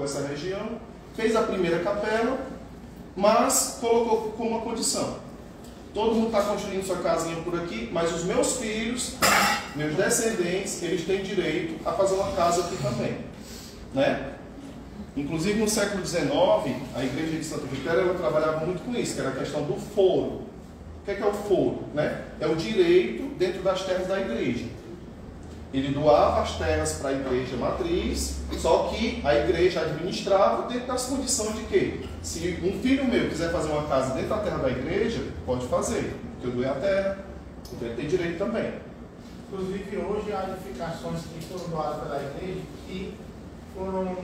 essa região, fez a primeira capela, mas colocou como uma condição: todo mundo está construindo sua casinha por aqui, mas os meus filhos, meus descendentes, eles têm direito a fazer uma casa aqui também, né? Inclusive no século XIX, a igreja de Santa Quitéria, ela trabalhava muito com isso, que era a questão do foro. O que é o foro, né? É o direito dentro das terras da igreja. Ele doava as terras para a igreja matriz, só que a igreja administrava dentro das condições de que, se um filho meu quiser fazer uma casa dentro da terra da igreja, pode fazer, porque eu doei a terra, então ele tem direito também. Inclusive, hoje há edificações que foram doadas pela igreja que foram,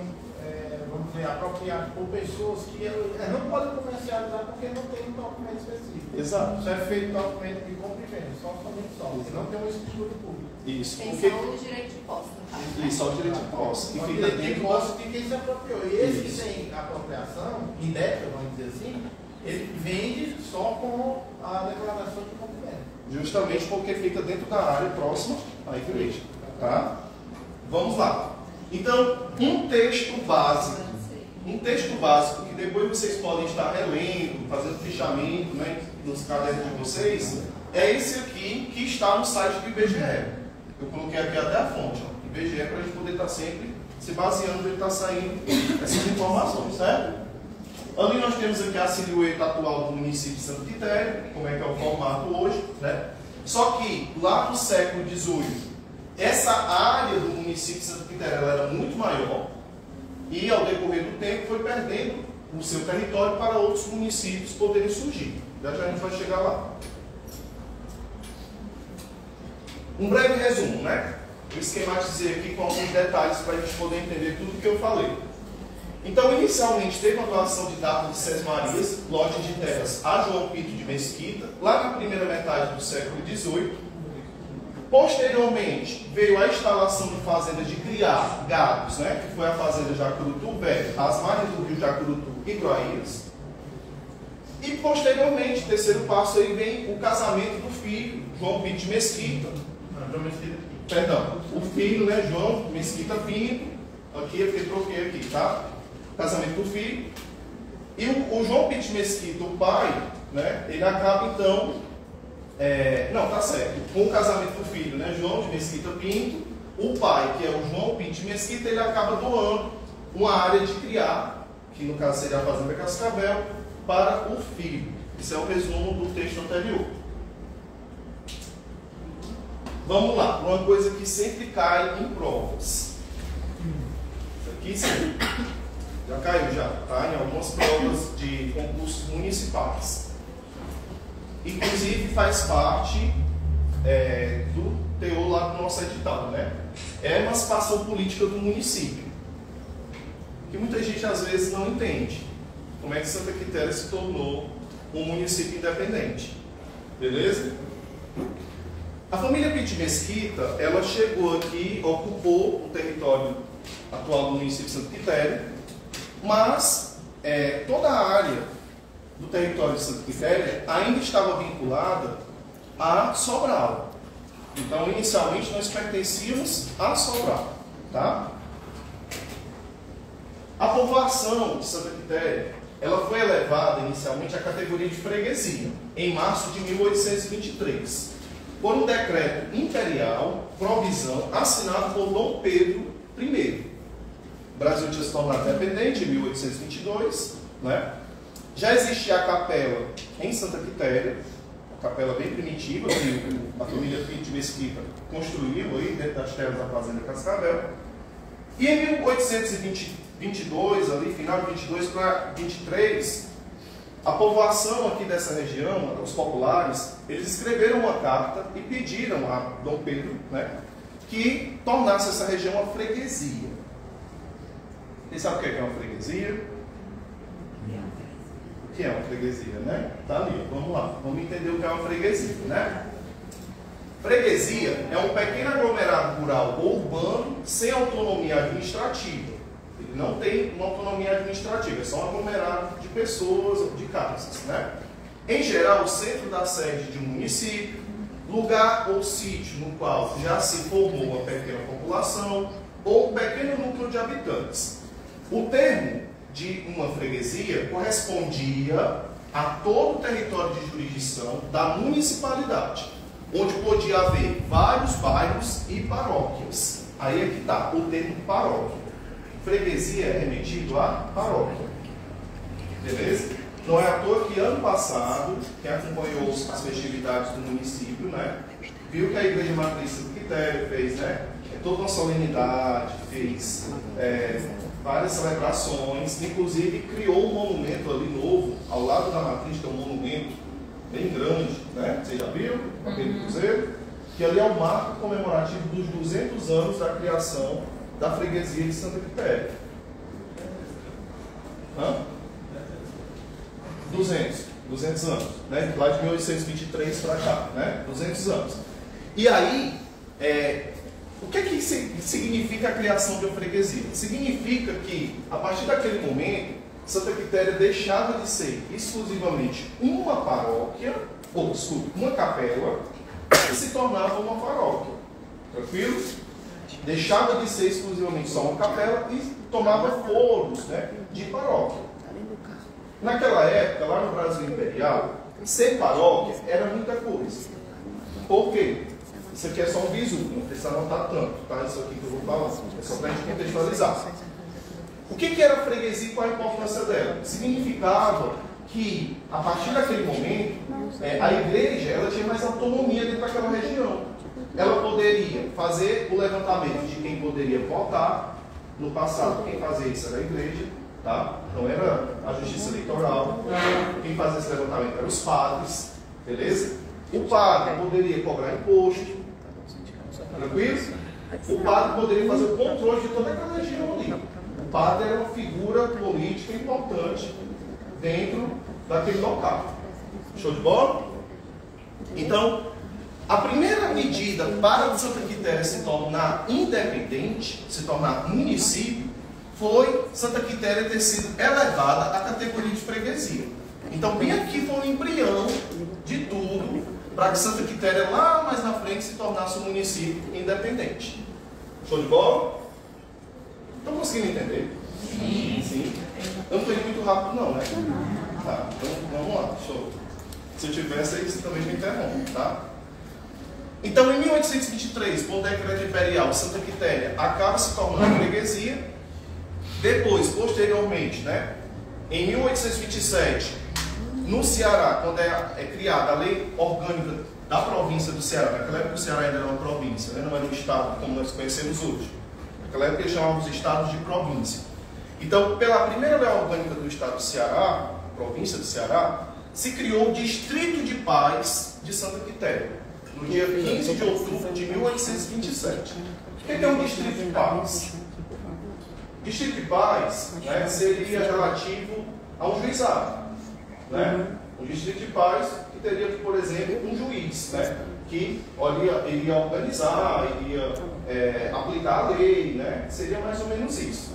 vamos dizer, apropriadas por pessoas que não podem comercializar porque não tem um documento específico. Exato. Só é feito documento de compra e venda, somente só, porque não tem uma escritura pública. Isso. Tem Porque... só o direito de posse, no caso, né? Isso, só o direito de posse. O direito de posse de quem se apropriou. E esse que tem apropriação, indébita, vamos dizer assim, ele vende só com a declaração de compra e venda. Justamente porque fica dentro da área próxima à igreja. Tá? Vamos lá. Então, um texto básico que depois vocês podem estar relendo, fazendo fichamento, né, nos cadernos de vocês, é esse aqui que está no site do IBGE. Eu coloquei aqui até a fonte, ó, IBGE, para a gente poder estar sempre se baseando onde está saindo essas informações, certo? Ali nós temos aqui a silhueta atual do município de Santa Quitéria, como é que é o formato hoje, né? Só que lá no século XVIII, essa área do município de Santa Quitéria ela era muito maior e ao decorrer do tempo foi perdendo o seu território para outros municípios poderem surgir. Já já a gente vai chegar lá. Um breve resumo, né? Eu esquematizei aqui com alguns detalhes para a gente poder entender tudo o que eu falei. Então, inicialmente, teve uma doação de datas de Sés Marias, lote de terras a João Pinto de Mesquita, lá na primeira metade do século XVIII. Posteriormente, veio a instalação de fazendas de criar gados, né? Que foi a fazenda Jacurutu Velho, as margens do rio Jacurutu e Groaíras. E, posteriormente, terceiro passo, aí vem o casamento do filho, João Pinto de Mesquita. Perdão, o filho, né, João Mesquita Pinto, aqui eu troquei aqui, tá? Casamento do filho. E o João Pinto de Mesquita, o pai, né, ele acaba então, não, tá certo, com o casamento do filho, né, João de Mesquita Pinto, o pai, que é o João Pinto de Mesquita, ele acaba doando uma área de criar, que no caso seria a fazenda Cascavel, para o filho. Esse é o resumo do texto anterior. Vamos lá, uma coisa que sempre cai em provas. Isso aqui sim, já caiu já, tá? Em algumas provas de concursos municipais. Inclusive faz parte do teor lá do nosso edital, né? É a emancipação política do município. Que muita gente às vezes não entende. Como é que Santa Quitéria se tornou um município independente. Beleza? A família Pinto de Mesquita, ela chegou aqui, ocupou o território atual do município de Santa Quitéria, mas toda a área do território de Santa Quitéria ainda estava vinculada a Sobral. Então, inicialmente, nós pertencíamos a Sobral. Tá? A povoação de Santa Quitéria, ela foi elevada inicialmente à categoria de freguesia, em março de 1823. Por um decreto imperial, provisão, assinado por Dom Pedro I. O Brasil tinha se tornado independente em 1822, né? Já existia a capela em Santa Quitéria, uma capela bem primitiva, que a família Pinto de Mesquita construiu aí dentro das terras da fazenda Cascavel. E em 1822, ali, final de 22 para 23, a povoação aqui dessa região, os populares, eles escreveram uma carta e pediram a Dom Pedro, né, que tornasse essa região uma freguesia. Vocês sabem o que é uma freguesia? O que é uma freguesia, né? Tá ali, vamos lá. Vamos entender o que é uma freguesia, né? Freguesia é um pequeno aglomerado rural ou urbano sem autonomia administrativa. Ele não tem uma autonomia administrativa, é só um aglomerado de pessoas ou de casas, né? Em geral, o centro da sede de um município, lugar ou sítio no qual já se formou uma pequena população ou um pequeno núcleo de habitantes. O termo de uma freguesia correspondia a todo o território de jurisdição da municipalidade, onde podia haver vários bairros e paróquias. Aí é que está o termo paróquia. Freguesia é remetido a paróquia. Beleza? Não é à toa que ano passado, quem acompanhou as festividades do município, né, viu que a Igreja Matriz Santa Quitéria fez, né, toda uma solenidade, fez várias celebrações, inclusive criou um monumento ali novo, ao lado da Matriz, que é um monumento bem grande, né? Vocês já viram? Aquele cruzeiro? Que ali é o marco comemorativo dos 200 anos da criação da freguesia de Santa Quitéria. 200 anos, né? Lá de 1823 para cá, né? 200 anos. E aí, o que significa a criação de uma freguesia? Significa que, a partir daquele momento, Santa Quitéria deixava de ser exclusivamente uma paróquia, ou desculpe, uma capela, e se tornava uma paróquia. Tranquilo? Deixava de ser exclusivamente só uma capela e tomava foros, né, de paróquia. Naquela época, lá no Brasil Imperial, ser paróquia era muita coisa. Por quê? Isso aqui é só um visu, não precisa anotar tanto, tá? Isso aqui que eu vou falar, é só para a gente contextualizar. O que era a freguesia e qual a importância dela? Significava que, a partir daquele momento, a igreja ela tinha mais autonomia dentro daquela região. Ela poderia fazer o levantamento de quem poderia votar. No passado, quem fazia isso era a igreja, tá? Não era a justiça eleitoral. Quem fazia esse levantamento eram os padres, beleza? O padre poderia cobrar imposto. Tranquilo? O padre poderia fazer o controle de toda aquela região ali. O padre era uma figura política importante dentro daquele local. Show de bola? Então, a primeira medida para Santa Quitéria se tornar independente, se tornar município, foi Santa Quitéria ter sido elevada à categoria de freguesia. Então, bem aqui foi um embrião de tudo para que Santa Quitéria, lá mais na frente, se tornasse um município independente. Show de bola? Estão conseguindo entender? Sim. Eu não estou indo muito rápido não, né? Tá, então vamos lá. Show. Se eu tivesse aí, você também me interrompe, tá? Então, em 1823, por decreto imperial, Santa Quitéria acaba se tornando freguesia. Depois, posteriormente, né, em 1827, no Ceará, quando é criada a lei orgânica da província do Ceará, naquela época o Ceará ainda era uma província, né, não era um estado como nós conhecemos hoje. Naquela época eles chamavam os estados de província. Então, pela primeira lei orgânica do estado do Ceará, província do Ceará, se criou o Distrito de Paz de Santa Quitéria, no dia 15 de outubro de 1827. O que é um Distrito de Paz? Distrito de Paz, né, seria relativo a um juizado. Né? Um Distrito de Paz que teria, por exemplo, um juiz, né, que iria organizar, iria aplicar a lei, né? Seria mais ou menos isso.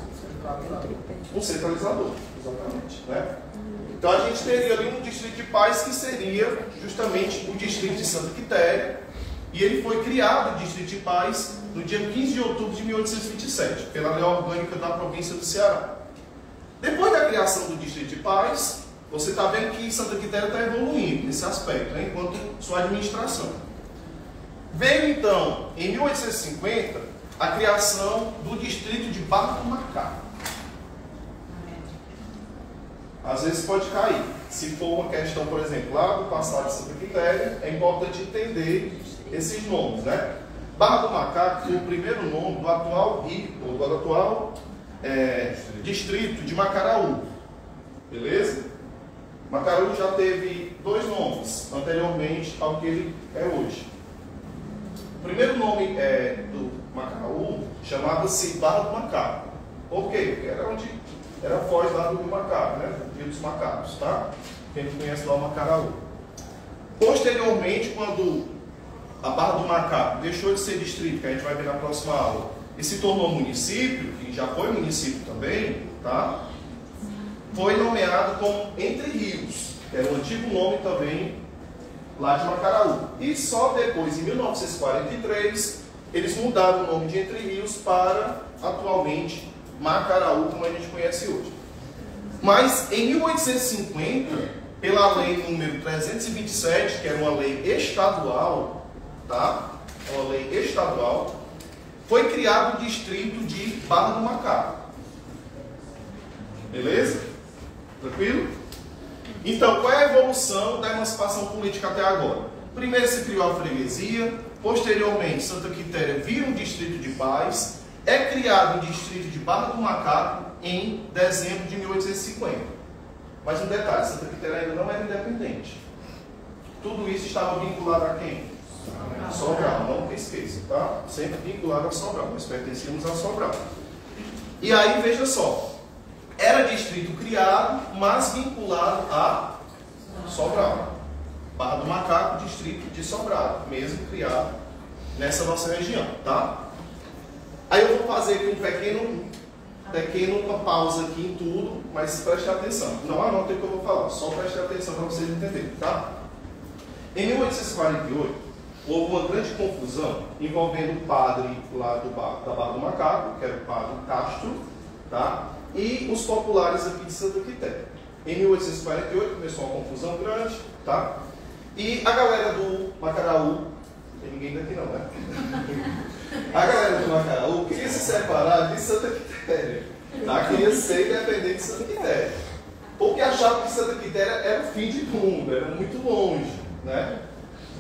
Um centralizador, exatamente. Né? Então a gente teria ali um Distrito de Paz que seria justamente o Distrito de Santa Quitéria, e ele foi criado, o Distrito de Paz, no dia 15 de outubro de 1827, pela lei orgânica da província do Ceará. Depois da criação do Distrito de Paz, você está vendo que Santa Quitéria está evoluindo nesse aspecto, né, enquanto sua administração. Veio então, em 1850, a criação do Distrito de Barra do Macá. Às vezes pode cair. Se for uma questão, por exemplo, lá do passado de Santa Quitéria, é importante entender esses nomes, né? Barra do Macá foi o primeiro nome do atual rio, ou do atual distrito de Macaraú. Beleza? Macaraú já teve dois nomes anteriormente ao que ele é hoje. O primeiro nome do Macaraú chamava-se Barra do Macá. Por quê? Porque era onde era a foz lá do Macaco, né? Do Rio dos Macacos, tá? Quem conhece lá o Macaraú. Posteriormente, quando a Barra do Macaco deixou de ser distrito, que a gente vai ver na próxima aula, e se tornou município, que já foi município também, tá? Foi nomeado como Entre Rios, que era o antigo nome também lá de Macaraú. E só depois, em 1943, eles mudaram o nome de Entre Rios para, atualmente, Macaraú como a gente conhece hoje. Mas em 1850, pela lei número 327, que era uma lei estadual, tá? Uma lei estadual, foi criado o distrito de Barra do Macaco. Beleza? Tranquilo? Então, qual é a evolução da emancipação política até agora? Primeiro se criou a freguesia, posteriormente Santa Quitéria vira um distrito de paz, é criado o distrito de Barra do Macaco em dezembro de 1850. Mas um detalhe, Santa Quitéria ainda não era independente. Tudo isso estava vinculado a quem? Sobral, não esqueça, tá? Sempre vinculado a Sobral, nós pertencíamos a Sobral. E aí, veja só, era distrito criado, mas vinculado a Sobral. Barra do Macaco, distrito de Sobral, mesmo criado nessa nossa região, tá? Aí eu vou fazer aqui uma pausa aqui em tudo, mas preste atenção. Não anote o que eu vou falar, só preste atenção para vocês entenderem, tá? Em 1848, houve uma grande confusão envolvendo o padre lá da Barra do Macaco, que era o padre Castro, tá? E os populares aqui de Santa Quitéria. Em 1848 começou uma confusão grande, tá? E a galera do Macaraú, não tem ninguém daqui não, né? A galera do Macaraú queria se separar de Santa Quitéria, tá? Queria ser independente de Santa Quitéria. Porque achava que Santa Quitéria era o fim de mundo, era muito longe, né?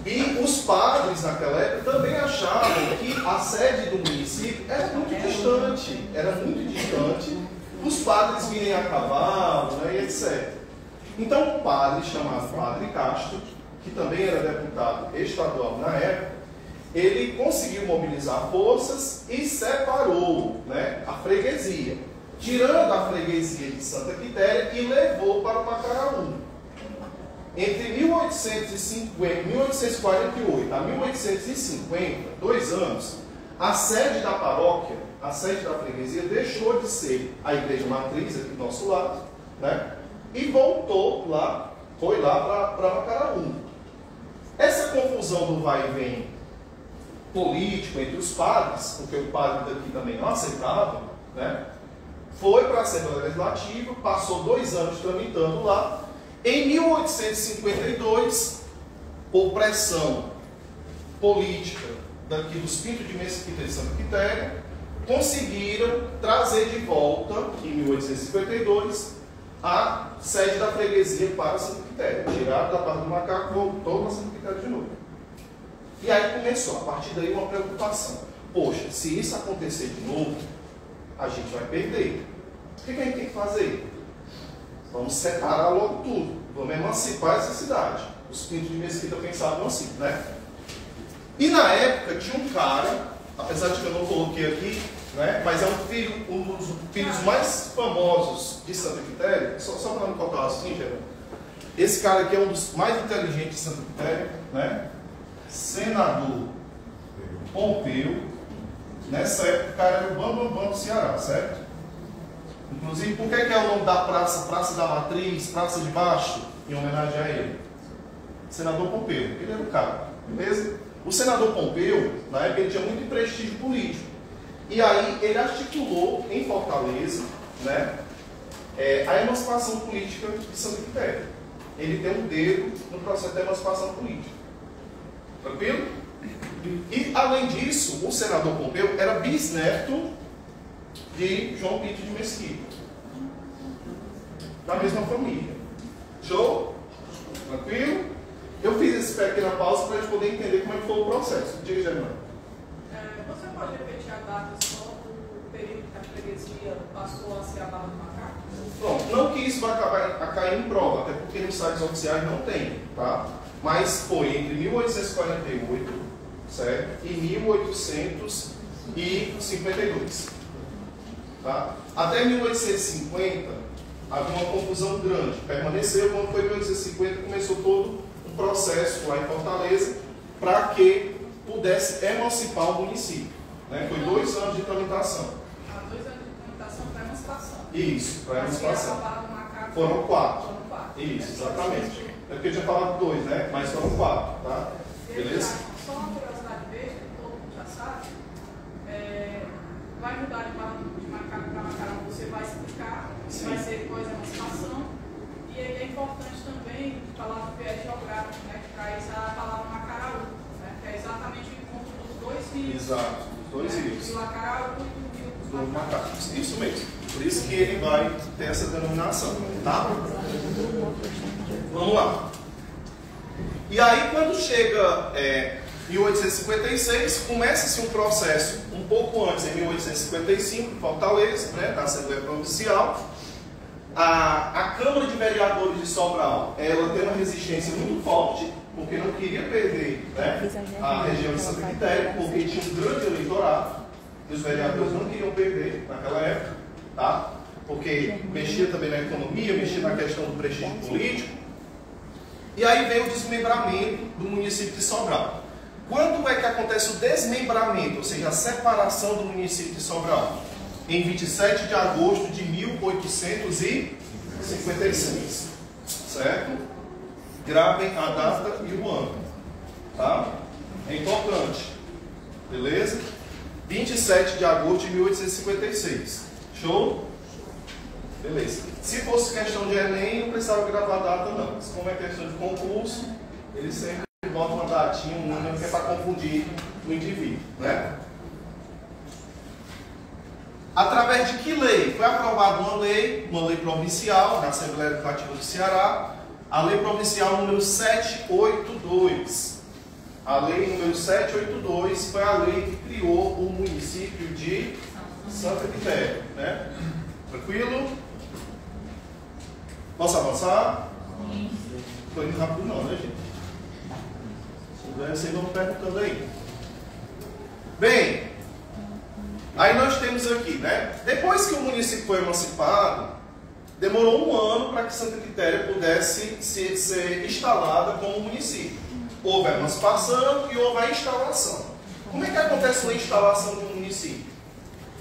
E os padres naquela época também achavam que a sede do município era muito distante, os padres virem a cavalo, né, e etc. Então um padre chamado Padre Castro, que também era deputado estadual na época, ele conseguiu mobilizar forças e separou, né, a freguesia, tirando a freguesia de Santa Quitéria e levou para o Macaraú. Entre 1848 a 1850, 2 anos, a sede da paróquia, a sede da freguesia, deixou de ser a igreja matriz aqui do nosso lado, né? E voltou lá, foi lá para Macaraú. Essa confusão do vai e vem político entre os padres, porque o padre daqui também não aceitava, né? Foi para a Assembleia Legislativa, passou 2 anos tramitando lá. Em 1852, por pressão política daqui dos Pintos de Mesquita e Santa Quitéria, conseguiram trazer de volta, em 1852, a sede da freguesia para Santa Quitéria. Tiraram da Barra do Macaco, voltou para Santa Quitéria de novo. E aí começou, a partir daí, uma preocupação. Poxa, se isso acontecer de novo, a gente vai perder. O que a gente tem que fazer? Vamos separar logo tudo. Vamos emancipar essa cidade. Os Pintos de Mesquita pensavam assim, né? E na época tinha um cara, apesar de que eu não coloquei aqui, né? Mas é um dos filhos mais famosos de Santa Quitéria. Só para não cortar assim, Geraldo. Esse cara aqui é um dos mais inteligentes de Santa Quitéria, né? Senador Pompeu. Nessa época o cara era o bambambam do Ceará, certo? Inclusive, por que é o nome da praça, Praça da Matriz, Praça de Baixo, em homenagem a ele? Senador Pompeu, ele era o cara, beleza? O senador Pompeu, na época, ele tinha muito prestígio político. E aí, ele articulou em Fortaleza, né, a emancipação política de Santa Quitéria. Ele tem um dedo no processo da emancipação política. Tranquilo? E, além disso, o senador Pompeu era bisneto de João Pinto de Mesquita, da mesma família. Show? Tranquilo? Eu fiz essa pequena pausa para a gente poder entender como é que foi o processo. Diga, Germano. Você pode repetir a data só do período que a freguesia passou a ser a Barra do Macaco? Pronto, não que isso vai acabar a cair em prova, até porque nos sites oficiais não tem, tá? Mas foi entre 1848, certo? E 1852. Tá? Até 1850 havia uma confusão grande. Permaneceu, quando foi 1850 começou todo um processo lá em Fortaleza para que pudesse emancipar o município. Né? Foi 2 anos de tramitação. 2 anos de tramitação para emancipação. Isso, para emancipação. Foram 4. Isso, exatamente. É porque eu tinha falado 2, né? Mas foram 4, tá? Beleza? Só uma curiosidade besta, que todo mundo já sabe. Vai mudar de Barra de Macaco para Macaraú, você vai explicar, Sim. vai ser depois a emancipação. E aí é importante também falar do viés geográfico, né, que traz a palavra Macaraú, né, que é exatamente o encontro dos dois rios. Exato, os dois rios. O Macaraú e o rio dos Do Macaraú. Macacos. Isso mesmo. Por isso que ele vai ter essa denominação, tá? Vamos lá. E aí, quando chega 1856, começa-se um processo um pouco antes, em 1855, em Fortaleza, né, da Assembleia Provincial. A Câmara de Vereadores de Sobral, ela tem uma resistência muito forte, porque não queria perder, né, a região de Santa Quitéria, porque tinha um grande eleitorado, e os vereadores não queriam perder naquela época, tá? Porque mexia também na economia, mexia na questão do prestígio político. E aí veio o desmembramento do município de Sobral. Quando é que acontece o desmembramento, ou seja, a separação do município de Sobral? Em 27 de agosto de 1856. Certo? Gravem a data e o ano. Tá? É importante. Beleza? 27 de agosto de 1856. Show? Beleza. Se fosse questão de Enem, não precisava gravar a data, não. Mas como é questão de concurso, eles sempre botam uma datinha, um número, que é para confundir o indivíduo, né? Através de que lei? Foi aprovada uma lei provincial, na Assembleia Legislativa do Ceará, a lei provincial número 782. A lei número 782 foi a lei que criou o município de Santa Quitéria, né? Tranquilo? Posso avançar? Não estou indo rápido não, né, gente? Vocês vão perguntando aí. Bem, aí nós temos aqui, né? Depois que o município foi emancipado, demorou um ano para que Santa Quitéria pudesse ser instalada como município. Houve a emancipação e houve a instalação. Como é que acontece uma instalação de um município?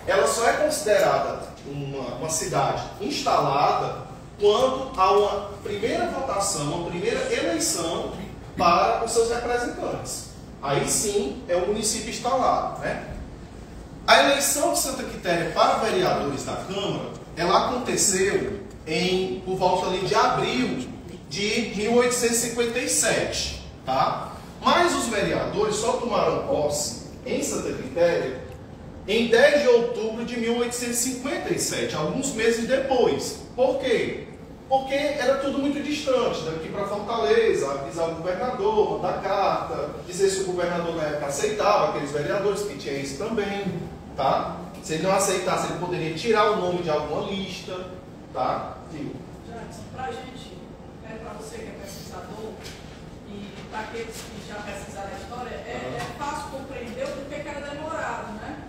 Ela só é considerada uma cidade instalada quando há uma primeira votação, uma primeira eleição para os seus representantes. Aí sim é o município instalado, né? A eleição de Santa Quitéria para vereadores da Câmara, ela aconteceu por volta ali de abril de 1857, tá? Mas os vereadores só tomaram posse em Santa Quitéria em 10 de outubro de 1857, alguns meses depois. Por quê? Porque era tudo muito distante, daqui para Fortaleza, avisar o governador, mandar carta, dizer se o governador na época aceitava aqueles vereadores, que tinha isso também, tá? Se ele não aceitasse, ele poderia tirar o nome de alguma lista, tá? Jackson, para a gente, né, para você que é pesquisador, e para aqueles que já pesquisaram a história, é fácil compreender o porquê que era demorado, né?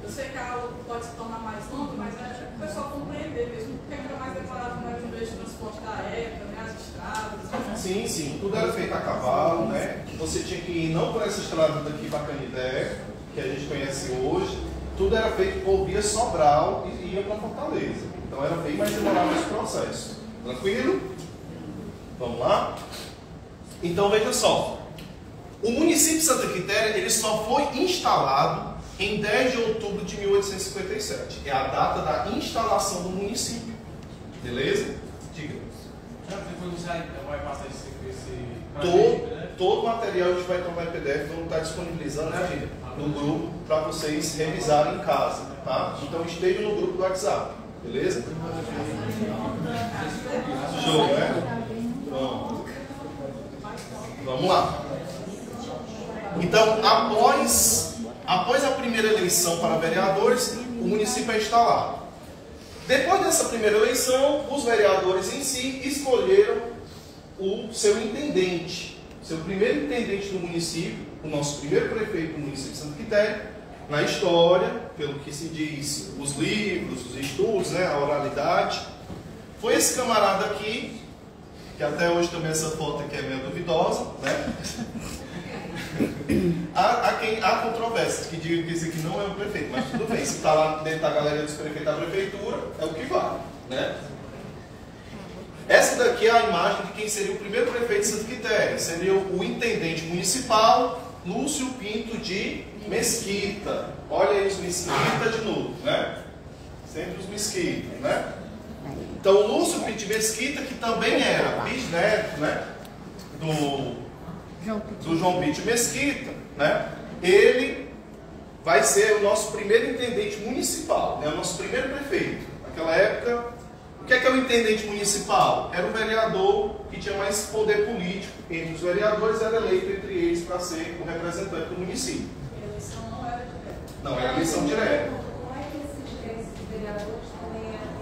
Eu sei que a aula pode se tornar mais longa, mas é para o pessoal compreender mesmo porque era mais demorado no meio de transporte da época, né, as estradas. Né? Sim, sim, tudo era feito a cavalo, né? Você tinha que ir não por essa estrada daqui para Canidé, que a gente conhece hoje, tudo era feito por via Sobral e ia para Fortaleza. Então era bem mais demorado esse processo. Tranquilo? Vamos lá? Então veja só, o município de Santa Quitéria ele só foi instalado em 10 de outubro de 1857. É a data da instalação do município. Beleza? Diga. Vai passar esse Todo o material a gente vai tomar em PDF, vamos estar disponibilizando, né, gente, no grupo para vocês revisarem em casa, tá? Então esteja no grupo do WhatsApp, beleza? Show, né? Pronto. Vamos lá. Então, após a primeira eleição para vereadores, o município é instalado. Depois dessa primeira eleição, os vereadores em si escolheram o seu intendente, seu primeiro intendente do município, o nosso primeiro prefeito do município de Santa Quitéria. Na história, pelo que se diz, os livros, os estudos, né, a oralidade, foi esse camarada aqui, que até hoje também essa foto aqui é meio duvidosa, né? Há controvérsias que digam que esse aqui não é o prefeito, mas tudo bem, se está lá dentro da galera dos prefeitos da prefeitura, é o que vale, né? Essa daqui é a imagem de quem seria o primeiro prefeito de Santa Quitéria, seria o intendente municipal Lúcio Pinto de Mesquita. Olha aí os Mesquita de novo, né? Sempre os Mesquita, né? Então, Lúcio Pitti Mesquita, que também era bisneto, né, do João Pitti Mesquita, né? Ele vai ser o nosso primeiro intendente municipal, né? O nosso primeiro prefeito. Naquela época, o que é o intendente municipal? Era o vereador que tinha mais poder político entre os vereadores, era eleito entre eles para ser o representante do município. A eleição não era direta. Não era eleição direta. Como é que esses vereadores também eram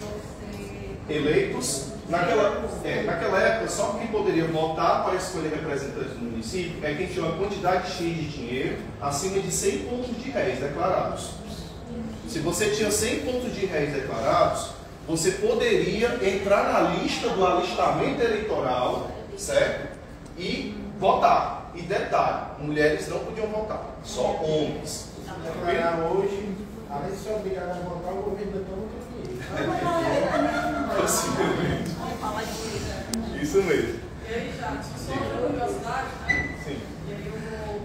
Eleitos, naquela época, só quem poderia votar para escolher representantes do município é quem tinha uma quantidade X de dinheiro acima de 100 pontos de réis declarados. Se você tinha 100 pontos de réis declarados, você poderia entrar na lista do alistamento eleitoral, certo? E votar. E detalhe, mulheres não podiam votar, só homens. Declarar hoje, além de ser obrigado a votar, o governo ainda toma Possivelmente. Isso mesmo. E aí, Jackson, só outra curiosidade, né? Sim. E aí eu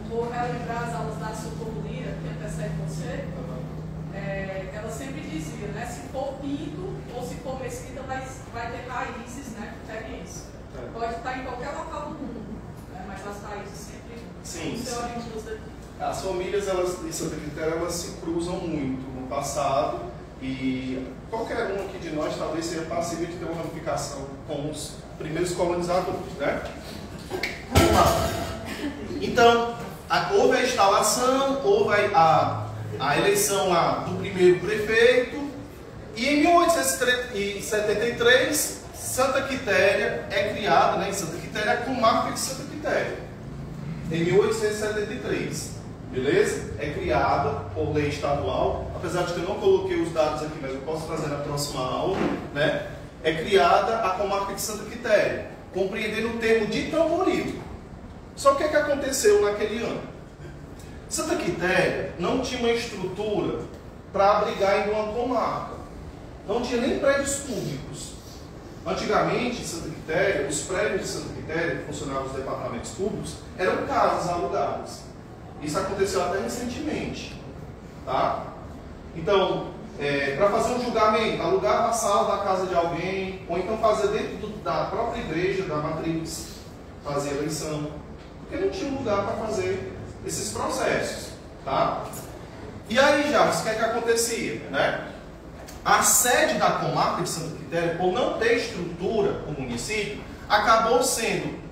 vou relembrar as aulas da Socorrolia, que antecede você. Ela sempre dizia, né? Se for Pinto ou se for Mesquita, vai ter raízes, né? Quiterienses. Pode estar em qualquer local do mundo, né? Mas as raízes sempre são oriundas daqui. As famílias de Santa Quitéria, elas se cruzam muito no passado e qualquer um aqui de nós talvez seja passível de ter uma ramificação com os primeiros colonizadores, né? Vamos lá. Então, houve a instalação, houve a eleição lá do primeiro prefeito e em 1873 Santa Quitéria é criada, né? Em Santa Quitéria, a comarca de Santa Quitéria. Em 1873. Beleza? É criada por lei estadual, apesar de que eu não coloquei os dados aqui, mas eu posso trazer na próxima aula, né? É criada a comarca de Santa Quitéria, compreendendo o termo de Tamboril. Só que o que aconteceu naquele ano? Santa Quitéria não tinha uma estrutura para abrigar em uma comarca. Não tinha nem prédios públicos. Antigamente, em Santa Quitéria, os prédios de Santa Quitéria, que funcionavam os departamentos públicos, eram casas alugadas. Isso aconteceu até recentemente, tá? Então, para fazer um julgamento, alugava a sala da casa de alguém, ou então fazer dentro da própria igreja, da matriz, fazer eleição, porque não tinha lugar para fazer esses processos, tá? E aí, já, o que é que acontecia, né? A sede da comarca de Santa Quitéria, por não ter estrutura, o município, acabou sendo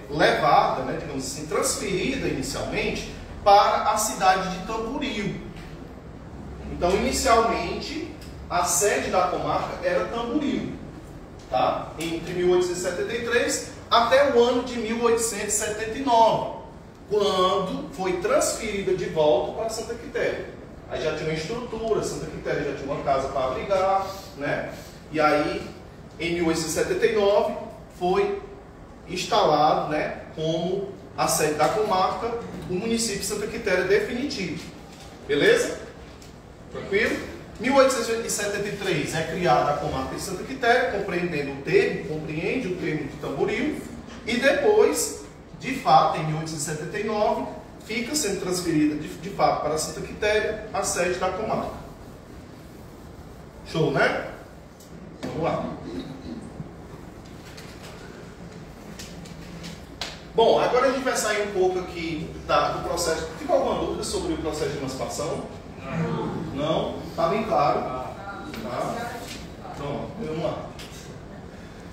levada, né, digamos assim, transferida inicialmente para a cidade de Tamboril. Então, inicialmente, a sede da comarca era Tamboril, tá? Entre 1873 até o ano de 1879, quando foi transferida de volta para Santa Quitéria. Aí já tinha uma estrutura, Santa Quitéria já tinha uma casa para abrigar, né? E aí, em 1879, foi instalado, né, como a sede da comarca, o município de Santa Quitéria definitivo. Beleza? Tranquilo? 1873 é criada a comarca de Santa Quitéria, compreende o termo de Tamboril, e depois, de fato, em 1879, fica sendo transferida de fato para Santa Quitéria a sede da comarca. Show, né? Vamos lá. Bom, agora a gente vai sair um pouco aqui do processo. Ficou alguma dúvida sobre o processo de emancipação? Não? Está bem claro? Tá? Pronto, vamos lá.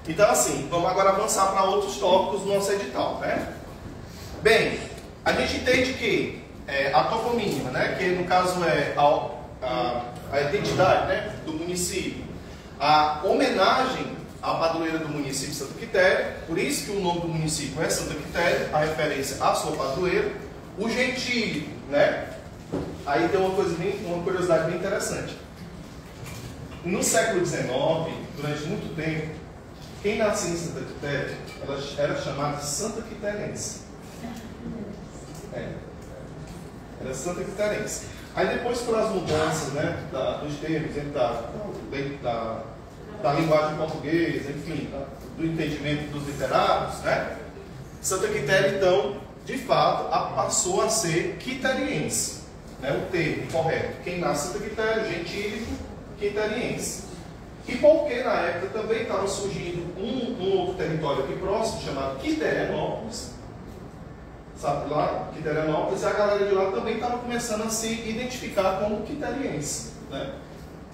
Então, assim, vamos agora avançar para outros tópicos do nosso edital, né? Bem, a gente entende que a toponímia, né, que no caso é a identidade, né, do município, a homenagem à padroeira do município de Santa Quitéria, por isso que o nome do município é Santa Quitéria, a referência à sua padroeira, o gentílio, né? Aí tem uma curiosidade bem interessante. No século XIX, durante muito tempo, quem nascia em Santa Quitéria, ela era chamada de Santa Quiterense. Era Santa Quiterense. Aí depois, pelas mudanças, né, dos termos, da linguagem portuguesa, enfim, do entendimento dos literatos, né, Santa Quitéria, então, de fato, passou a ser quiteriense, né, o termo correto. Quem nasce em Santa Quitéria, gentílico, quiteriense. E porque na época também estava surgindo um outro território aqui próximo, chamado Quiterianópolis, sabe lá, Quiterianópolis, e a galera de lá também estava começando a se identificar como quiteriense, né?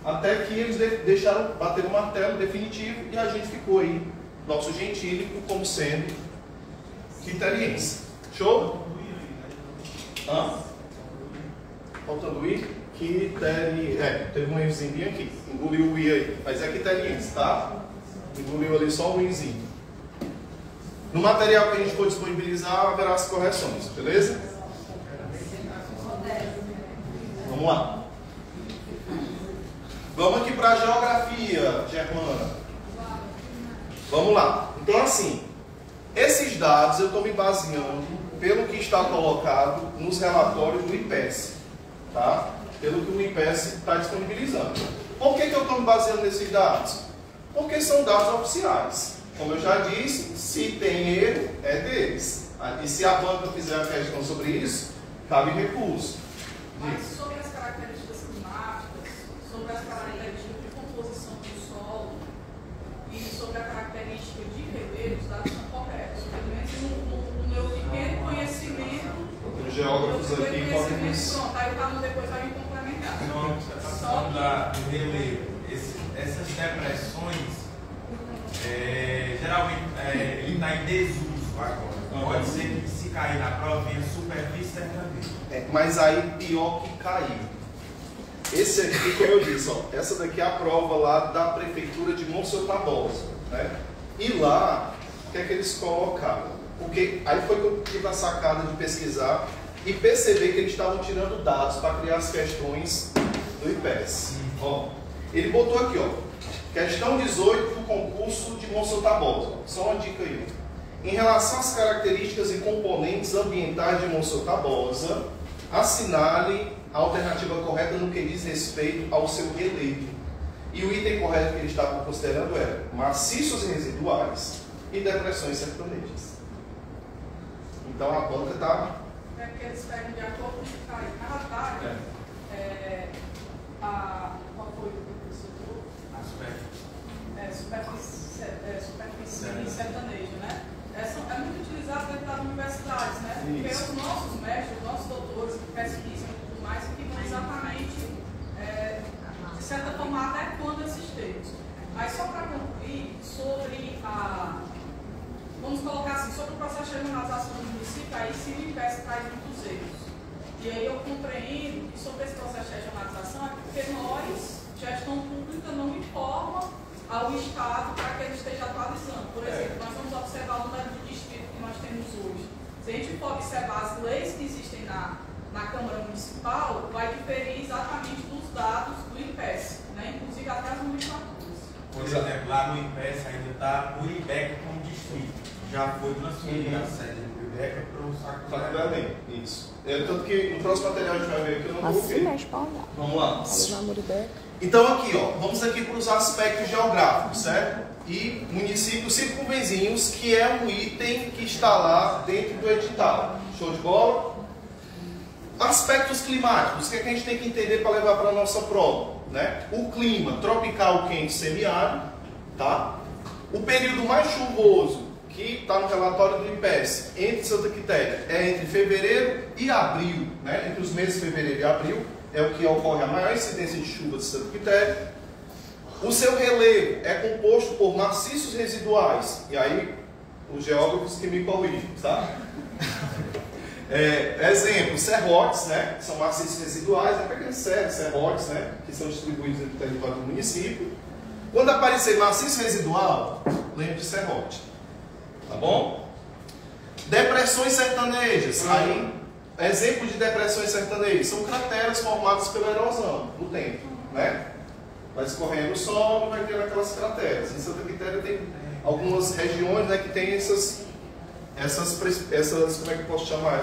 Até que eles deixaram bater o martelo definitivo e a gente ficou aí, nosso gentílico, como sendo quiteriense. Show? Hã? Faltando o I? Teve um errozinho aqui. Engoliu o I aí. Mas é quiteriense, tá? Engoliu ali só um Izinho. No material que a gente for disponibilizar, haverá as correções, beleza? Vamos lá. Vamos aqui para a geografia germana. Vamos lá. Então, assim, esses dados eu estou me baseando pelo que está colocado nos relatórios do IPES, tá? Pelo que o IPES está disponibilizando. Por que eu estou me baseando nesses dados? Porque são dados oficiais. Como eu já disse, se tem erro, é deles. E se a banca fizer a questão sobre isso, cabe recurso. Mas sobre as características climáticas, sobre as características de composição do solo e sobre a característica de relevo, os dados são corretos. Pelo menos no meu pequeno conhecimento. Os geógrafos aqui podem isso. Pronto, aí o Carlos depois vai me complementar. Só do relevo, essas depressões, geralmente ele está em desuso agora. Pode ser que se cair na prova venha superfície sertaneja. Mas aí pior que cair. Esse aqui, como eu disse, ó, essa daqui é a prova lá da prefeitura de Monsenhor Tabosa, né? E lá, o que é que eles colocaram? Porque aí foi que eu tive a sacada de pesquisar e perceber que eles estavam tirando dados para criar as questões do IPES. Ó, ele botou aqui, ó, questão 18 do concurso de Monsenhor Tabosa. Só uma dica aí. Em relação às características e componentes ambientais de Monsenhor Tabosa, assinale a alternativa correta no que diz respeito ao seu relevo. E o item correto que eles estavam considerando era maciços residuais e depressões sertanejas. Então a banca está... É que eles pegam de acordo com o que cai. Na realidade, qual foi o que você falou? Superfície sertaneja, né? É muito utilizado dentro das universidades, né? Porque os nossos mestres, os nossos doutores que pesquisam e tudo mais, que vão exatamente, de certa forma, adequando esses termos. Mas só para concluir, sobre vamos colocar assim, sobre o processo de regionalização do município, aí sim o IPES traz muitos erros. E aí eu compreendo que sobre esse processo de regionalização é porque nós, gestão pública, não informa ao Estado para que ele esteja atualizando. Por exemplo, nós vamos observar o número de distritos que nós temos hoje. Se a gente for observar as leis que existem na Câmara Municipal, vai diferir exatamente dos dados do IPES, né? Inclusive até as nomenclaturas. Por exemplo, lá no IPES ainda está o Uribeca como distrito. Já foi transferido a sede do Uribeca para o Saco Saco do Além. Isso. Tanto que no próximo material a gente vai ver aqui, eu não coloquei. Vamos lá. Então aqui, ó, vamos aqui para os aspectos geográficos, certo? E municípios circunvizinhos, que é um item que está lá dentro do edital. Show de bola? Aspectos climáticos, o que é que a gente tem que entender para levar para a nossa prova, né? O clima tropical quente semiárido, tá? O período mais chuvoso, que está no relatório do IPES, entre Santa Quitéria, é entre fevereiro e abril, né? Entre os meses de fevereiro e abril, é o que ocorre a maior incidência de chuva de Santa Quitéria. O seu relevo é composto por maciços residuais, e aí os geógrafos que me corrigem, tá? Exemplo, serrotes, né? São maciços residuais, pequenos serrotes, né? Que são distribuídos no território do município. Quando aparecer maciço residual, lembre de serrote. Tá bom? Depressões sertanejas. Aí, exemplo de depressões sertanejas são crateras formadas pela erosão no tempo, né? Vai escorrendo o solo e vai tendo aquelas crateras. Em Santa Quitéria tem algumas regiões, né, que tem essas, como é que eu posso chamar?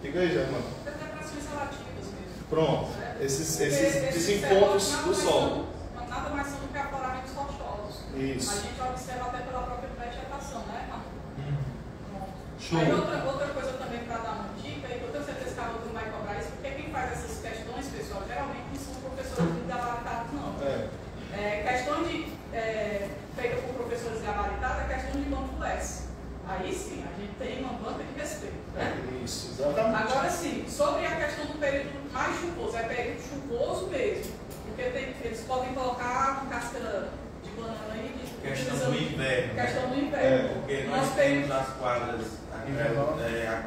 Diga aí, Germano. Depressões relativas mesmo. Pronto. Esses desencontros do solo. Nada mais são do que afloramentos rochosos. Isso. A gente observa até pela própria vegetação, né, Marcos? Show. Aí outra coisa também para dar uma dica, e eu tenho certeza que a outra não vai cobrar isso, porque quem faz essas questões, pessoal, geralmente não são professores de gabaritados, não. PES. Aí sim, a gente tem uma banca de respeito, né? Isso, exatamente. Agora sim, sobre a questão do período mais chuvoso, é período chuvoso mesmo, porque eles podem colocar uma casca de banana aí. Questão do inverno. Questão do inverno. Porque nós temos as quadras, a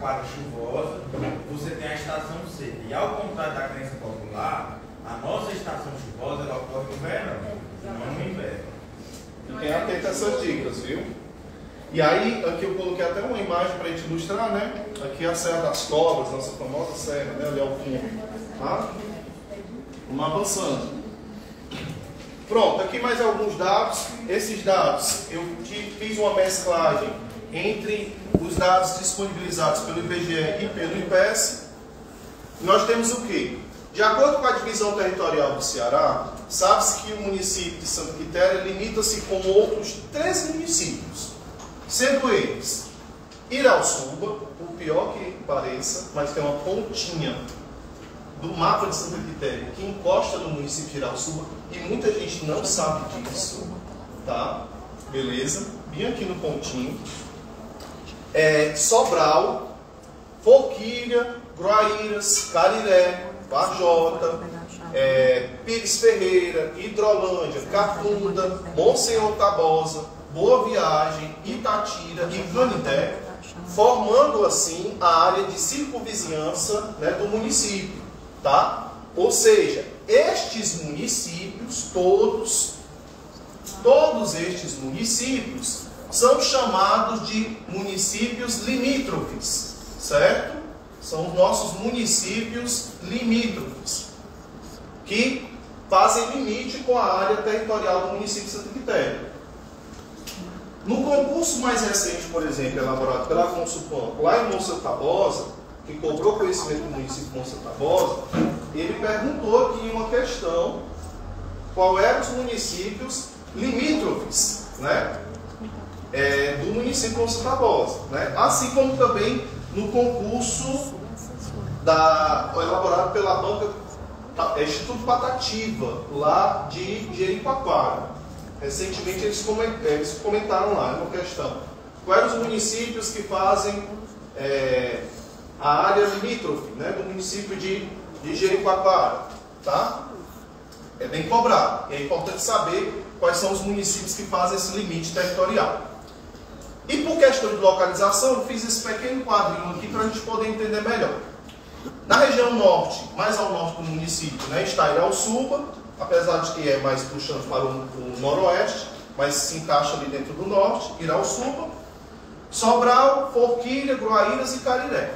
quadra chuvosa, você tem a estação seca. E ao contrário da crença popular, a nossa estação chuvosa ela ocorre no verão, não no inverno. Fiquem atentos a essas dicas, viu? E aí, aqui eu coloquei até uma imagem para a gente ilustrar, né? Aqui é a Serra das Cobras, nossa famosa serra, né? Ali ao fundo. Tá? Vamos avançando. Pronto, aqui mais alguns dados. Esses dados, eu fiz uma mesclagem entre os dados disponibilizados pelo IBGE e pelo IPES. Nós temos o quê? De acordo com a divisão territorial do Ceará, sabe-se que o município de Santa Quitéria limita-se com outros 13 municípios, sendo eles Irauçuba, por pior que pareça, mas tem uma pontinha do mapa de Santa Quitéria que encosta no município de Irauçuba e muita gente não sabe disso, tá? Beleza? Bem aqui no pontinho. Sobral, Forquilha, Groaíras, Cariré, Varjota, Pires Ferreira, Hidrolândia, Catunda, Monsenhor Tabosa, Boa Viagem, Itatira e Canindé, formando assim a área de circunvizinhança, né, do município, tá? Ou seja, estes municípios, todos estes municípios são chamados de municípios limítrofes, certo? São os nossos municípios limítrofes, que fazem limite com a área territorial do município de Santa Quitéria. No concurso mais recente, por exemplo, elaborado pela Consulpan, lá em Monsenhor Tabosa, que cobrou conhecimento do município de Monsenhor Tabosa, ele perguntou aqui uma questão: qual eram os municípios limítrofes, né, do município de Monsenhor Tabosa, né? Assim como também no concurso elaborado pela banca Instituto Patativa, lá de Jericoacoara. Recentemente eles comentaram lá uma questão: quais eram os municípios que fazem a área limítrofe, né, do município de Jericoacoara, tá? É bem cobrado, e é importante saber quais são os municípios que fazem esse limite territorial. E por questão de localização, eu fiz esse pequeno quadrinho aqui para a gente poder entender melhor. Na região norte, mais ao norte do município, né, está Irauçuba, apesar de que é mais puxando para o noroeste, mas se encaixa ali dentro do norte, Irauçuba, Sobral, Forquilha, Groaíras e Cariré.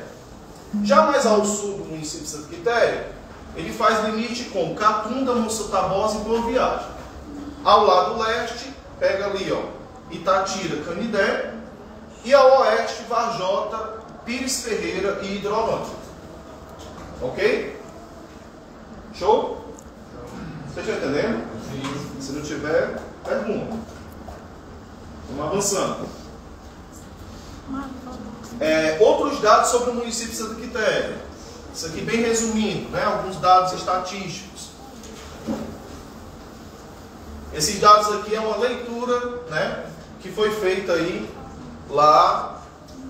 Já mais ao sul do município de Santa Quitéria, ele faz limite com Catunda, Monsenhor Tabosa e Boa Viagem. Ao lado leste, pega ali, ó, Itatira, Canindé, e ao oeste, Varjota, Pires Ferreira e Hidrolândia. Ok? Show? Você está entendendo? Sim. Se não tiver, pergunta. Vamos avançando. Outros dados sobre o município de Santa Quitéria. Isso aqui bem resumindo, né? Alguns dados estatísticos. Esses dados aqui é uma leitura, né, que foi feita aí lá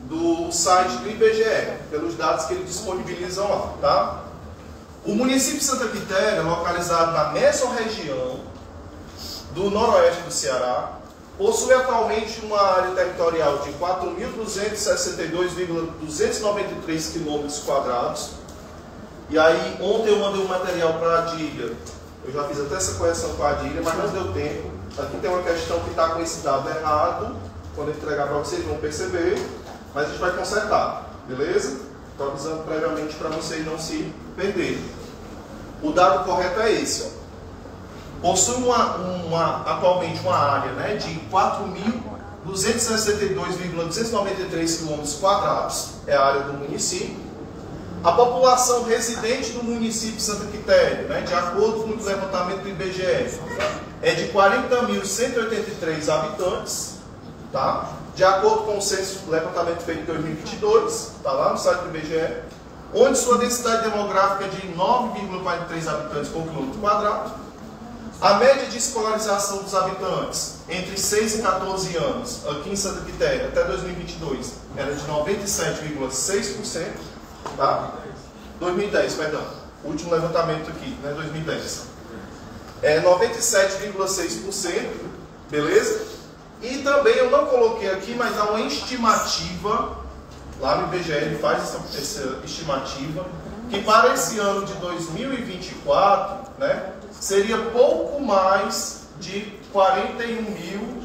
do site do IBGE, pelos dados que eles disponibilizam lá, tá? O município de Santa Quitéria, localizado na mesorregião do noroeste do Ceará, possui atualmente uma área territorial de 4.262,293 km². E aí, ontem eu mandei um material para a Adília. Eu já fiz até essa correção com a Adília, mas não deu tempo. Aqui tem uma questão que está com esse dado errado. Quando eu entregar para vocês, vão perceber. Mas a gente vai consertar, beleza? Estou avisando previamente para vocês não se perderem. O dado correto é esse, ó. Possui atualmente uma área, né, de 4.262,293 km², é a área do município. A população residente do município de Santa Quitéria, né, de acordo com o levantamento do IBGE, é de 40.183 habitantes, tá? De acordo com o censo do levantamento feito em 2022, está lá no site do IBGE, onde sua densidade demográfica é de 9,43 habitantes por quilômetro quadrado. A média de escolarização dos habitantes entre 6 e 14 anos, aqui em Santa Quitéria, até 2022, era de 97,6%, tá? 2010, perdão. O último levantamento aqui, né? 2010. É 97,6%, beleza? E também eu não coloquei aqui, mas há uma estimativa, lá no IBGE ele faz essa estimativa, que para esse ano de 2024, né, seria pouco mais de 41 mil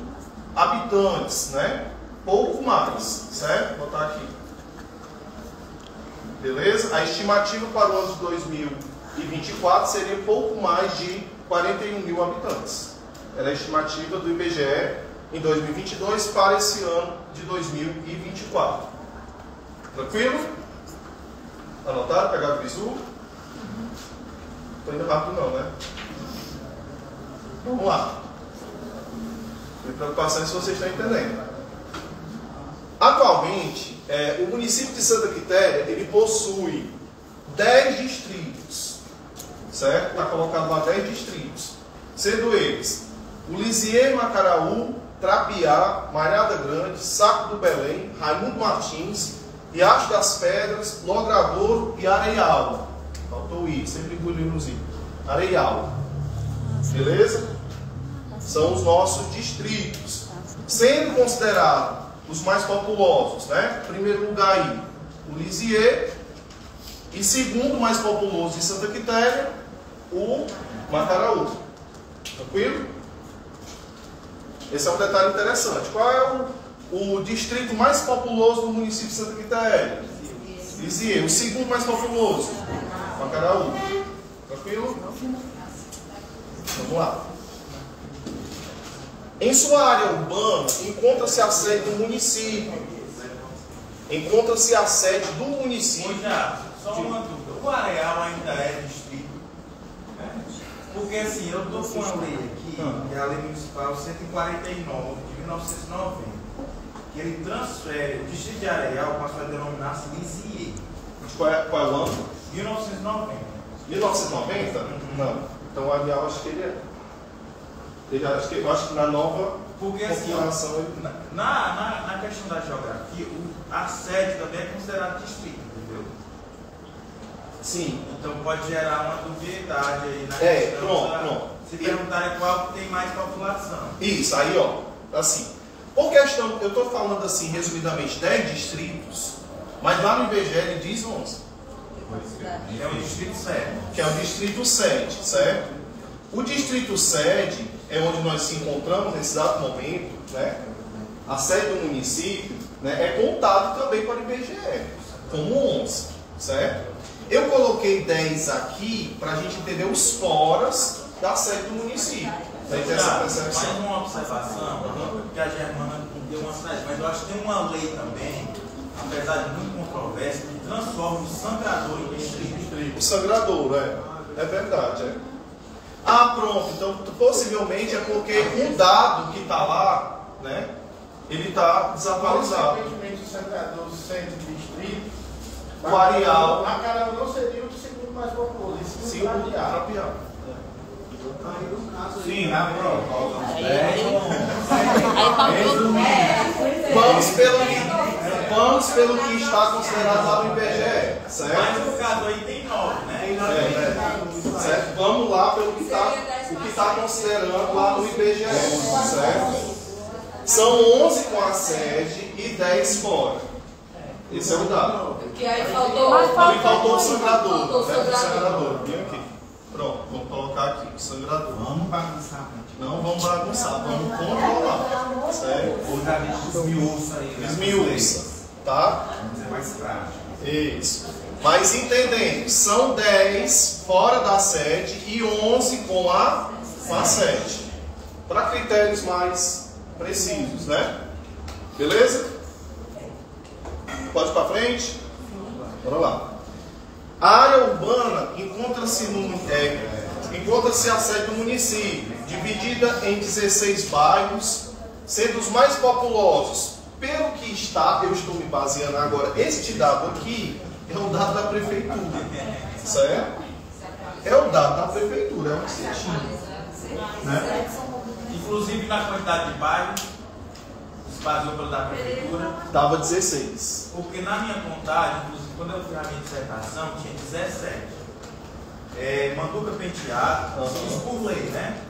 habitantes, né? Pouco mais, certo? Vou botar aqui. Beleza? A estimativa para o ano de 2024 seria pouco mais de 41 mil habitantes. Era a estimativa do IBGE em 2022 para esse ano de 2024. Tranquilo? Anotaram? Pegaram o bizu? Estou indo rápido não, né? Vamos lá. Minha preocupação é se vocês estão entendendo. Atualmente, o município de Santa Quitéria, ele possui 10 distritos. Certo? Está colocado lá 10 distritos. Sendo eles o Lisier, Macaraú, Trapiá, Malhada Grande, Saco do Belém, Raimundo Martins, Riacho das Pedras, Logradouro e Areial. Faltou o I, sempre engoliu no Z. Areial. Beleza? São os nossos distritos. Sendo considerados os mais populosos, né? Primeiro lugar aí, o Lisier. E segundo mais populoso de Santa Quitéria, o Macaraú. Tranquilo? Esse é um detalhe interessante. Qual é o distrito mais populoso do município de Santa Quitéria? Lisier. O segundo mais populoso? Macaraú. Tranquilo? Vamos lá. Em sua área urbana, encontra-se a sede do município. Encontra-se a sede do município. Só uma dúvida. O Areal ainda é distrito? Porque assim, eu estou com uma lei aqui, que é a Lei Municipal 149 de 1990, que ele transfere o distrito de Areal, passou a denominar-se Lisier. Qual é o ano? 1990. 1990? Não. Então o Areal acho que ele é. Eu acho que na nova porque assim, na questão da geografia, a sede também é considerada distrito, entendeu? Sim. Então pode gerar uma dubiedade aí na questão. Pronto. Se perguntarem qual tem mais população. Isso, aí ó, assim. Por questão, eu estou falando assim, resumidamente, 10 distritos, mas lá no IBGE ele diz 11. É o distrito sede. Que é o distrito sede, certo? O distrito sede é onde nós se encontramos nesse exato momento, né? A sede do município, né, é contado também para o IBGE, como 11, certo? Eu coloquei 10 aqui para a gente entender os foras da sede do município. Mais uma observação, porque a Germana deu uma sede, mas eu acho que tem uma lei também, apesar de muito controversa, que transforma o sangrador em distrito. O sangrador, é verdade, é. Ah, pronto, então possivelmente é porque o dado que está lá, né, ele está desatualizado. Consequentemente, o Sangrador sede distrito, o Areal. Macaraú não seria o segundo mais populoso, sim, o Trapiá. Sim, na prova. Vamos pelo que está considerado lá no IBGE, certo? Mas no caso aí tem 9, né? Certo? Vamos lá pelo que está considerando lá no IBGE, certo? São 11 com a sede e 10 fora. Esse é o dado. Porque aí faltou. Também faltou o sangrador. Faltou o sangrador. Vem aqui. Pronto, vamos colocar aqui o sangrador. Vamos bagunçar. Não vamos bagunçar, vamos controlar. Certo? Hoje a gente esmiuça aí. Esmiuça, tá? Vamos ser mais prático. Isso. Mas entendendo, são 10 fora da sede e 11 com a sede. Para critérios mais precisos, né? Beleza? Pode ir para frente? Bora lá. A área urbana encontra-se a sede do município, dividida em 16 bairros, sendo os mais populosos. Pelo que eu estou me baseando agora, este dado aqui é o dado da prefeitura, certo? É o dado da prefeitura, é um incentivo. né? Inclusive na quantidade de bairros, esvaziou pela da prefeitura. Dava 16. Porque na minha contagem, inclusive quando eu fiz a minha dissertação, tinha 17. Manduca Penteado, isso por lei, né?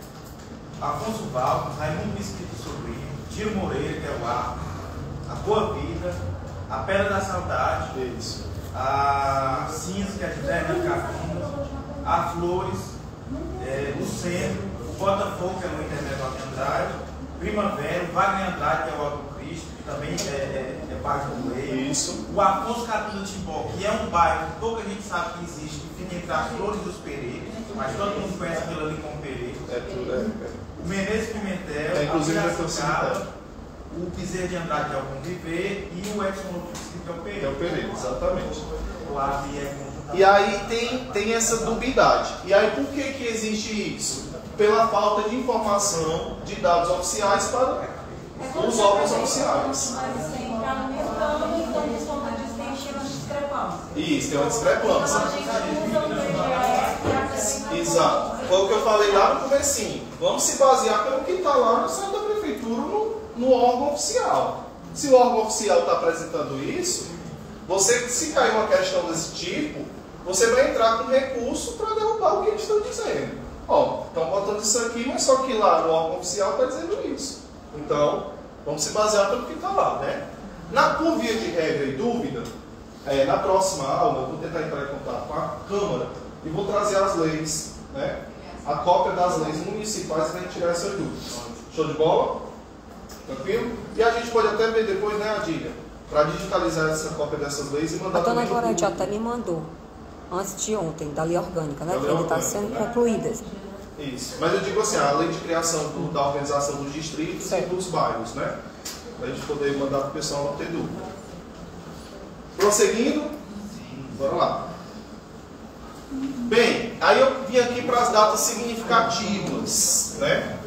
Afonso Valdes, Raimundo Mesquita Sobrinho, Tiro Moreira, que é o Arco, a Boa Vida, a Pedra da Saudade, Isso. a Cinza, que é de Fernando Cafunas, a Flores, o Centro, o Botafogo, que é no Internet de Andrade, Primavera, o Wagner Andrade, que é o Alto Cristo, que também é bairro do Lei. Isso. O Afonso Catunda Timbó, que é um bairro que pouca gente sabe que existe, que fica entre as Flores e os Pereiros, mas todo mundo conhece aquilo ali como Pereira. O Menezes Pimentel, inclusive a Piracicaba, o Piseiro de Andrade, que é o Conviver, e o Edson Rodrigues, que é o Pereira. É o Pereira, exatamente. O AVI E aí tem essa dubiedade. E aí por que existe isso? Pela falta de informação de dados oficiais para os órgãos oficiais. Isso, tem uma discrepância. Exato. Foi o que eu falei lá no comecinho. Vamos se basear pelo que está lá no site da prefeitura, no órgão oficial. Se o órgão oficial está apresentando isso, você, se cair uma questão desse tipo, você vai entrar com recurso para derrubar o que eles estão dizendo. Ó, estão botando isso aqui, mas só que lá no órgão oficial está dizendo isso. Então, vamos se basear pelo que está lá, né? Por via de regra e dúvida, na próxima aula eu vou tentar entrar em contato com a Câmara e vou trazer as leis, né? A cópia das leis municipais para a gente tirar essas dúvidas. Show de bola? Tranquilo? E a gente pode até ver depois, né, Adília? Para digitalizar essa cópia dessas leis e mandar... A dona Gorete até me mandou, antes de ontem, da lei orgânica, né? Que ainda está sendo concluída. Isso. Mas eu digo assim, a lei de criação da organização dos distritos e dos bairros, né? Para a gente poder mandar para o pessoal não ter dúvida. Prosseguindo? Bora lá. Bem, aí eu vim aqui para as datas significativas, né?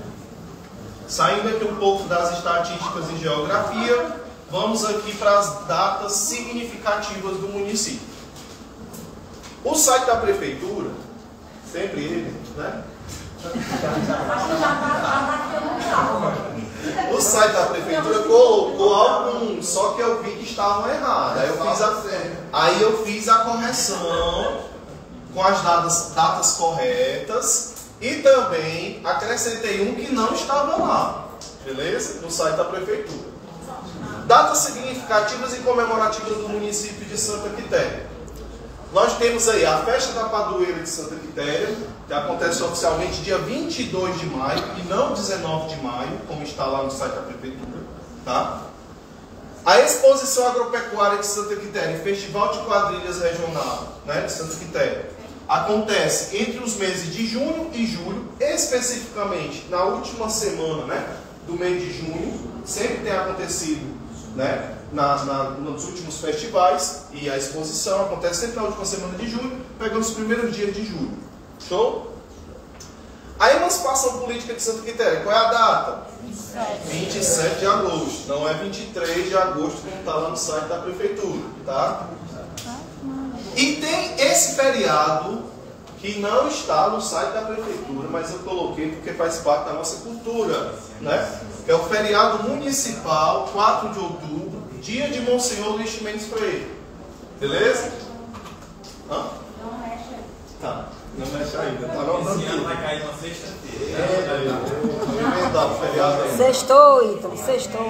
Saindo aqui um pouco das estatísticas e geografia, vamos aqui para as datas significativas do município. O site da prefeitura, sempre ele, né? O site da prefeitura colocou alguns, só que eu vi que estavam errados. Aí eu fiz a correção com as datas corretas e também acrescentei um que não estava lá, beleza? No site da prefeitura. Datas significativas e comemorativas do município de Santa Quitéria. Nós temos aí a festa da padroeira de Santa Quitéria, que acontece oficialmente dia 22 de maio e não 19 de maio, como está lá no site da prefeitura, tá? A exposição agropecuária de Santa Quitéria, Festival de Quadrilhas Regional, né, de Santa Quitéria, acontece entre os meses de junho e julho, especificamente na última semana, né, do mês de junho, sempre tem acontecido, né, nos últimos festivais, e a exposição acontece sempre na última semana de junho, pegando os primeiros dias de julho. Show? A emancipação política de Santa Quitéria, qual é a data? 27 de agosto, não é 23 de agosto, como está lá no site da prefeitura, tá? E tem esse feriado, que não está no site da prefeitura, mas eu coloquei porque faz parte da nossa cultura, né? É o feriado municipal, 4 de outubro, dia de Monsenhor Luís Mendes Freire. Beleza? Hã? Não mexe. Tá, não mexe ainda. Tá anotando Esse ano tudo. vai cair na sexta-feira. Vou emendar o feriado aí. Sextou, Ítalo, sextou.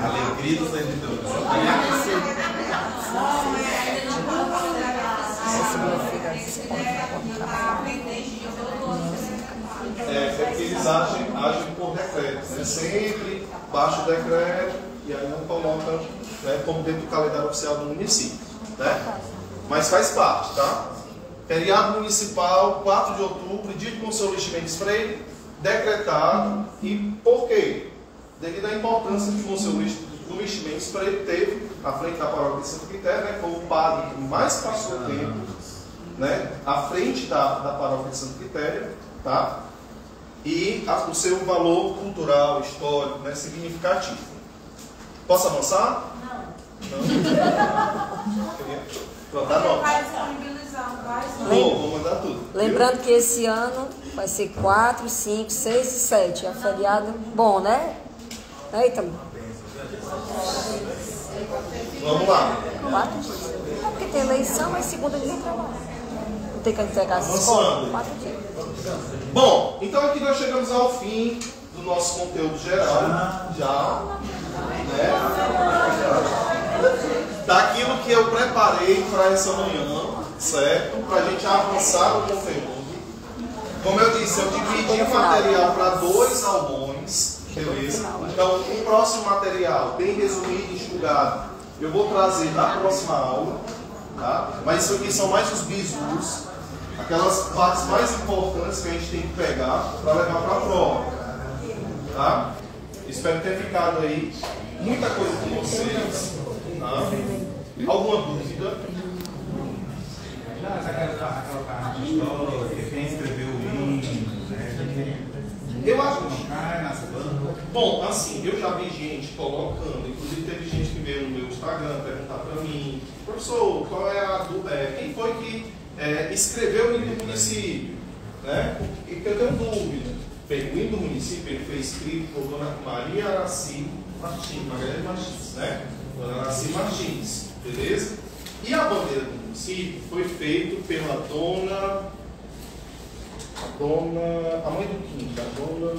Alegria dos servidores. É que eles agem por decreto, né? Sempre baixa o decreto e aí não colocam, né, como dentro do calendário oficial do município, né? Mas faz parte, tá? Feriado municipal, 4 de outubro, dia de Monsenhor Luís Mendes Freire, decretado. E por quê? Devido à importância que o Monsenhor Luís Mendes Freire teve à frente da paróquia de Santa Quitéria, né? Foi o padre que mais passou tempo, né, à frente da paróquia de Santa Quitéria, tá? E o seu valor cultural, histórico, né, significativo. Posso avançar? Não. Pronto, tá bom. Vai disponibilizar mais Vou mandar tudo. Lembrando que esse ano vai ser 4, 5, 6 e 7. É um feriado bom, né? Eita, Vamos lá. 4 dias. É porque tem eleição, mas segunda ninguém trabalha. Não tem que entregar as Avançando. escolas. 4 dias. Bom, então aqui nós chegamos ao fim do nosso conteúdo geral. Já. Né? Daquilo que eu preparei para essa manhã, certo? Para a gente avançar no conteúdo. Como eu disse, eu dividi o material para 2 aulões. Beleza? Então, o próximo material, bem resumido e enxugado, eu vou trazer na próxima aula. Tá? Mas isso aqui são mais os bisus, aquelas partes mais importantes que a gente tem que pegar para levar para a prova. Tá? Espero ter ficado aí muita coisa com vocês. Tá? Alguma dúvida? Aquela parte de história, quem escreveu o hino, né? Eu acho. Cai nas bandas. Bom, assim, eu já vi gente colocando, inclusive teve gente que veio no meu Instagram perguntar para mim, professor, qual é a quem foi que escreveu o hino do município? Né? E que eu tenho dúvida. Bem, o hino do município ele foi escrito por Dona Maria Araci Martins, Magalhães Martins, né? Dona Araci Martins, beleza? E a bandeira do município foi feita pela a mãe do Quinto, a dona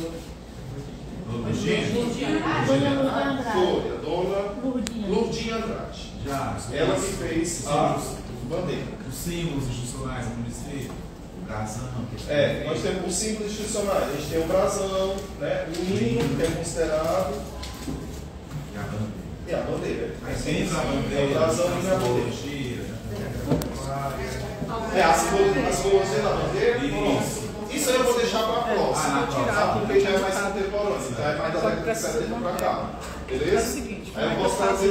foi, a dona Lourdinha Andrade. Ela que fez a bandeira. Os símbolos institucionais do município, o brasão. Nós temos os símbolos institucionais. A gente tem o brasão, né? O hino que é considerado. E a bandeira. Tem a bandeira. O brasão e a bandeira. A simbologia da bandeira. Isso aí eu vou deixar para a próxima, porque já é mais contemporâneo, então é mais da década de 70 para cá. Beleza? Aí eu posso trazer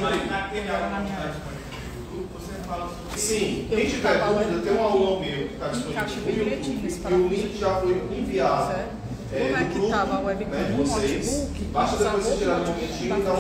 Sim, quem tiver dúvida, tem um aluno meu que está disponível no YouTube e o link já foi enviado. Como é que estava a webcam no vocês. notebook? Basta depois você tirar um momentinho e dar